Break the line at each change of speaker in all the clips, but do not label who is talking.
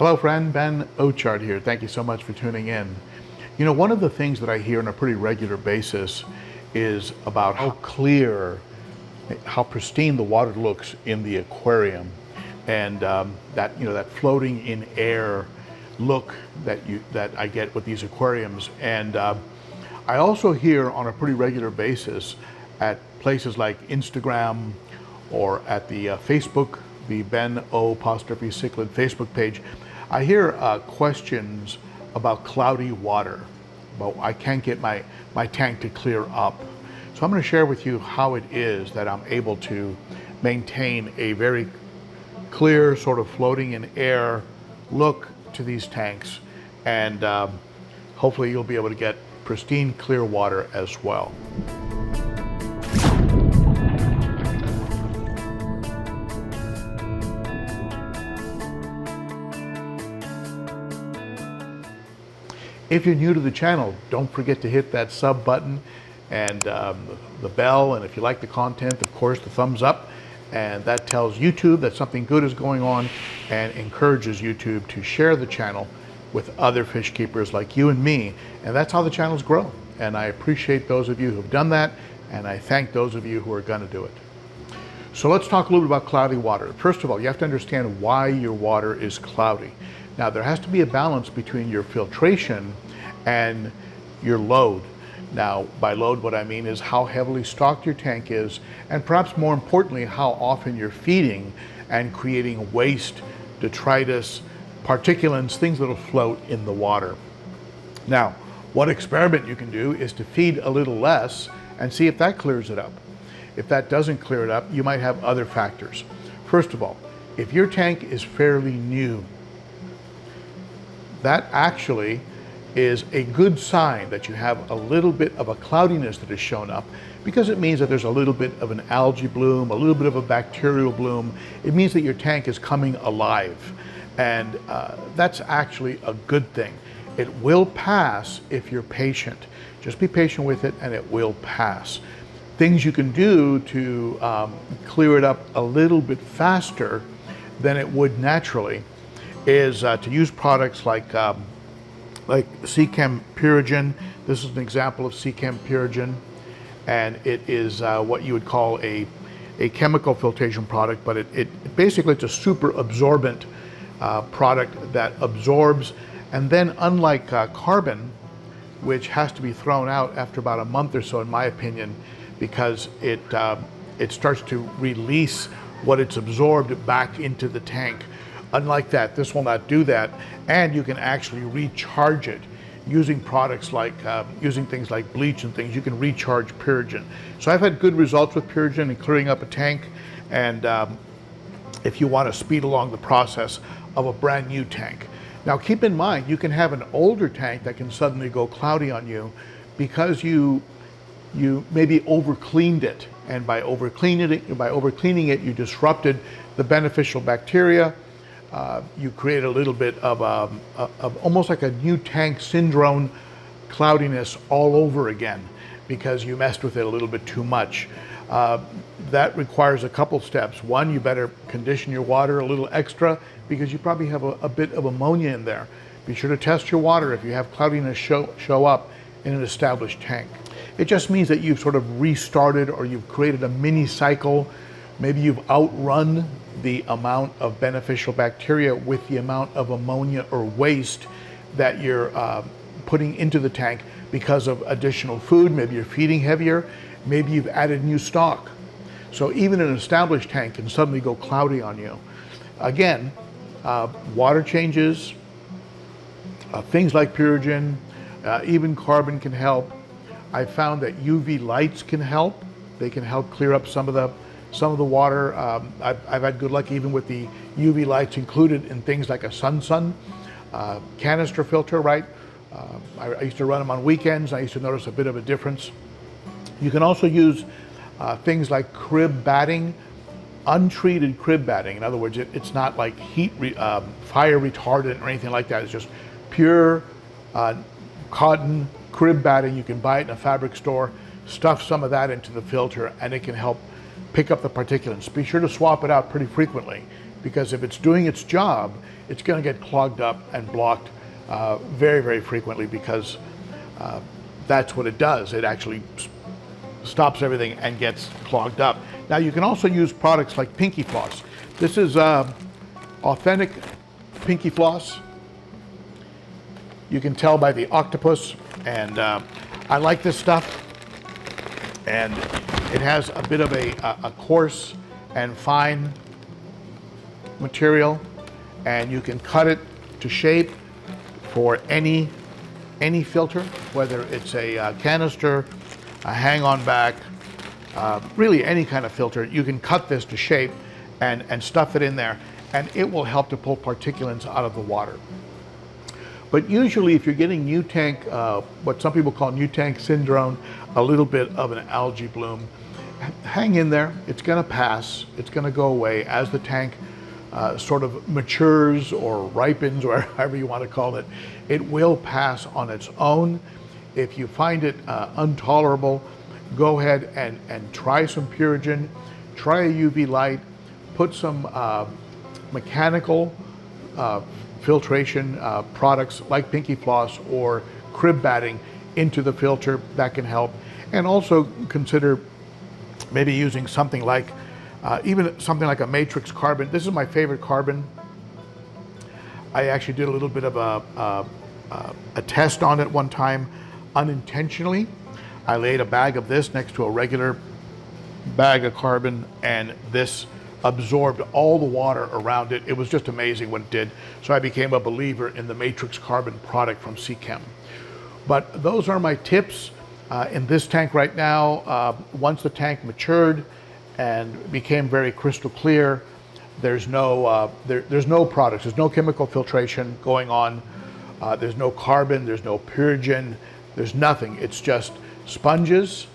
Hello friend, Ben Ochart here. Thank you so much for tuning in. You know, one of the things that I hear on a pretty regular basis is about how clear, how pristine the water looks in the aquarium, and that floating in air look that I get with these aquariums. And I also hear on a pretty regular basis at places like Instagram or at the Facebook, the Ben O' Cichlid Facebook page, I hear questions about cloudy water. Well, I can't get my tank to clear up. So I'm going to share with you how it is that I'm able to maintain a very clear, sort of floating in air look to these tanks, and hopefully you'll be able to get pristine, clear water as well. If you're new to the channel, don't forget to hit that sub button and the bell, and if you like the content, of course, the thumbs up, and that tells YouTube that something good is going on and encourages YouTube to share the channel with other fish keepers like you and me, and that's how the channels grow. And I appreciate those of you who've done that, and I thank those of you who are going to do it. So let's talk a little bit about cloudy water. First of all, you have to understand why your water is cloudy. Now, there has to be a balance between your filtration and your load. Now, by load, what I mean is how heavily stocked your tank is, and perhaps more importantly, how often you're feeding and creating waste, detritus, particulates, things that will float in the water. Now, one experiment you can do is to feed a little less and see if that clears it up. If that doesn't clear it up, you might have other factors. First of all, if your tank is fairly new, that actually is a good sign that you have a little bit of a cloudiness that has shown up, because it means that there's a little bit of an algae bloom, a little bit of a bacterial bloom. It means that your tank is coming alive, and that's actually a good thing. It will pass if you're patient. Just be patient with it and it will pass. Things you can do to clear it up a little bit faster than it would naturally is to use products like Cichlids Purigen. This is an example of Cichlids Purigen, and it is what you would call a chemical filtration product, but it basically, it's a super absorbent product that absorbs, and then unlike carbon, which has to be thrown out after about a month or so, in my opinion, because it starts to release what it's absorbed back into the tank. Unlike that, this will not do that, and you can actually recharge it using products like, using things like bleach and things. You can recharge Purigen. So I've had good results with Purigen in clearing up a tank, and if you want to speed along the process of a brand new tank. Now keep in mind, you can have an older tank that can suddenly go cloudy on you because you maybe overcleaned it, and by overcleaning it, you disrupted the beneficial bacteria. You create a little bit of almost like a new tank syndrome cloudiness all over again because you messed with it a little bit too much. That requires a couple steps. One, you better condition your water a little extra because you probably have a bit of ammonia in there. Be sure to test your water if you have cloudiness show up in an established tank. It just means that you've sort of restarted, or you've created a mini cycle. Maybe you've outrun the amount of beneficial bacteria with the amount of ammonia or waste that you're putting into the tank because of additional food. Maybe you're feeding heavier. Maybe you've added new stock. So even an established tank can suddenly go cloudy on you. Again, water changes, things like Purigen, even carbon can help. I found that UV lights can help. They can help clear up some of the water. I've had good luck even with the UV lights included in things like a Sun canister filter, right? I used to run them on weekends. I used to notice a bit of a difference. You can also use things like crib batting, untreated crib batting. In other words, it's not like fire retardant or anything like that. It's just pure cotton crib batting. You can buy it in a fabric store. Stuff some of that into the filter and it can help pick up the particulates. Be sure to swap it out pretty frequently because if it's doing its job, it's going to get clogged up and blocked very, very frequently, because that's what it does. It actually stops everything and gets clogged up. Now you can also use products like Pinky Floss. This is authentic Pinky Floss. You can tell by the octopus, and I like this stuff. And it has a bit of a coarse and fine material, and you can cut it to shape for any filter, whether it's a canister, a hang-on back, really any kind of filter. You can cut this to shape and stuff it in there, and it will help to pull particulates out of the water. But usually if you're getting new tank, what some people call new tank syndrome, a little bit of an algae bloom, hang in there. It's going to pass. It's going to go away as the tank sort of matures or ripens, or however you want to call it. It will pass on its own. If you find it intolerable, go ahead and try some Purigen, try a UV light, put some mechanical filtration products like Pinky Floss or crib batting into the filter. That can help. And also consider maybe using something like even something like a matrix carbon. This is my favorite carbon. I actually did a little bit of a test on it one time unintentionally. I laid a bag of this next to a regular bag of carbon, and this absorbed all the water around it. It was just amazing what it did. So I became a believer in the matrix carbon product from Chem. But those are my tips in this tank right now. Once the tank matured and became very crystal clear, there's no there's no products, there's no chemical filtration going on. There's no carbon, there's no Purigen, there's nothing. It's just sponges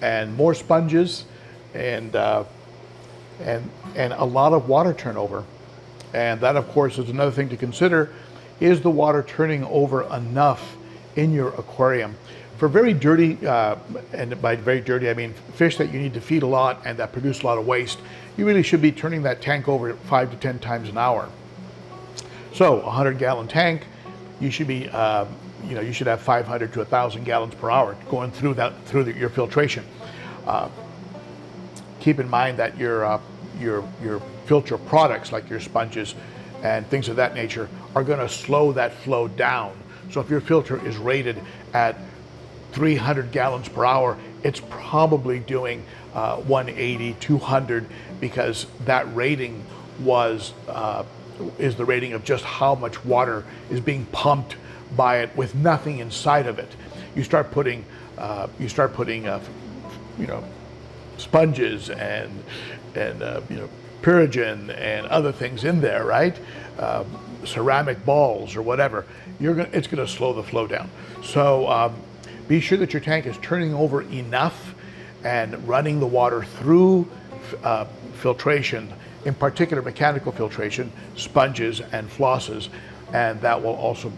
and more sponges, and a lot of water turnover. And that, of course, is another thing to consider. Is the water turning over enough in your aquarium? For very dirty, and by very dirty I mean fish that you need to feed a lot and that produce a lot of waste, you really should be turning that tank over 5 to 10 times an hour. So a 100-gallon tank, you should be you should have 500 to 1,000 gallons per hour going through your filtration. Keep in mind that your filter products, like your sponges and things of that nature, are going to slow that flow down. So if your filter is rated at 300 gallons per hour, it's probably doing 180, 200, because that rating is the rating of just how much water is being pumped by it with nothing inside of it. You start putting sponges and Purigen and other things in there, right? Ceramic balls or whatever. It's going to slow the flow down. So be sure that your tank is turning over enough and running the water through filtration, in particular mechanical filtration, sponges and flosses, and that will also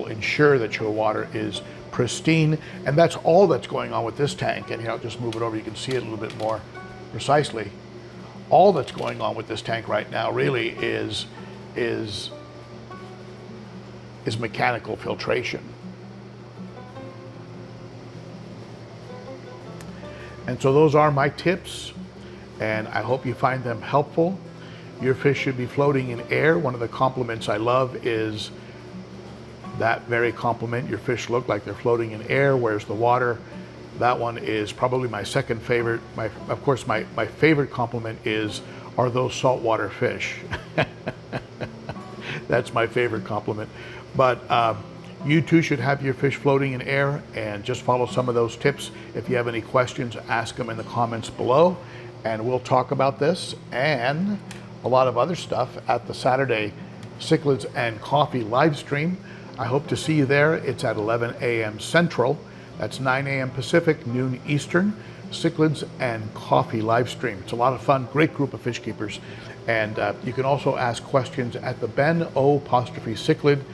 ensure that your water is pristine. And that's all that's going on with this tank. And I'll just move it over, you can see it a little bit more precisely. All that's going on with this tank right now really is mechanical filtration. And so those are my tips, and I hope you find them helpful. Your fish should be floating in air. One of the compliments I love is that very compliment. Your fish look like they're floating in air. Where's the water? That one is probably my second favorite. Of course, my favorite compliment is, are those saltwater fish? That's my favorite compliment. But you too should have your fish floating in air, and just follow some of those tips. If you have any questions, ask them in the comments below, and we'll talk about this and a lot of other stuff at the Saturday Cichlids and Coffee live stream. I hope to see you there. It's at 11 a.m. Central. That's 9 a.m. Pacific, noon Eastern. Cichlids and Coffee live stream. It's a lot of fun. Great group of fish keepers. And you can also ask questions at the Ben O' Cichlid,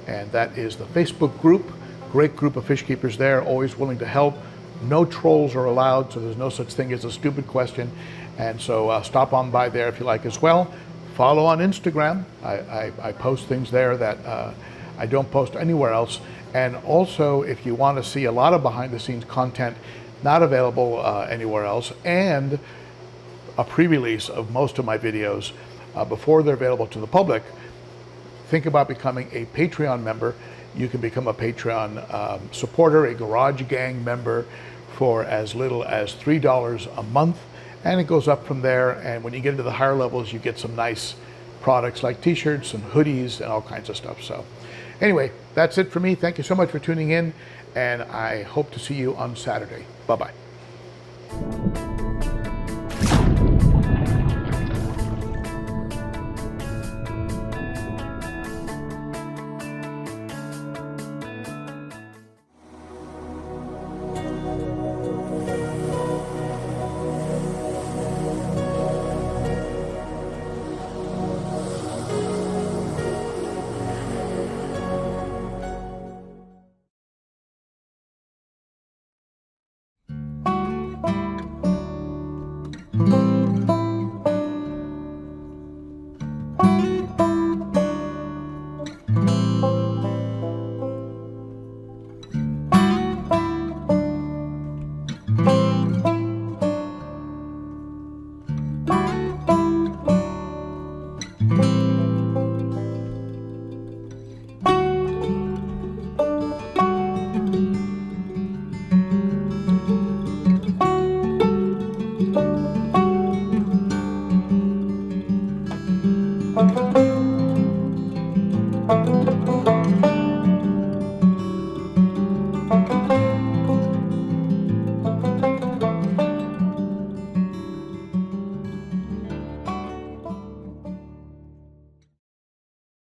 and that is the Facebook group. Great group of fish keepers there, always willing to help. No trolls are allowed, so there's no such thing as a stupid question. And so stop on by there if you like as well. Follow on Instagram. I post things there that I don't post anywhere else. And also, if you want to see a lot of behind the scenes content not available anywhere else, and a pre-release of most of my videos before they're available to the public, think about becoming a Patreon member. You can become a Patreon supporter, a Garage Gang member, for as little as $3 a month, and it goes up from there. And when you get into the higher levels, you get some nice products like t-shirts and hoodies and all kinds of stuff. So anyway, that's it for me. Thank you so much for tuning in, and I hope to see you on Saturday. Bye-bye.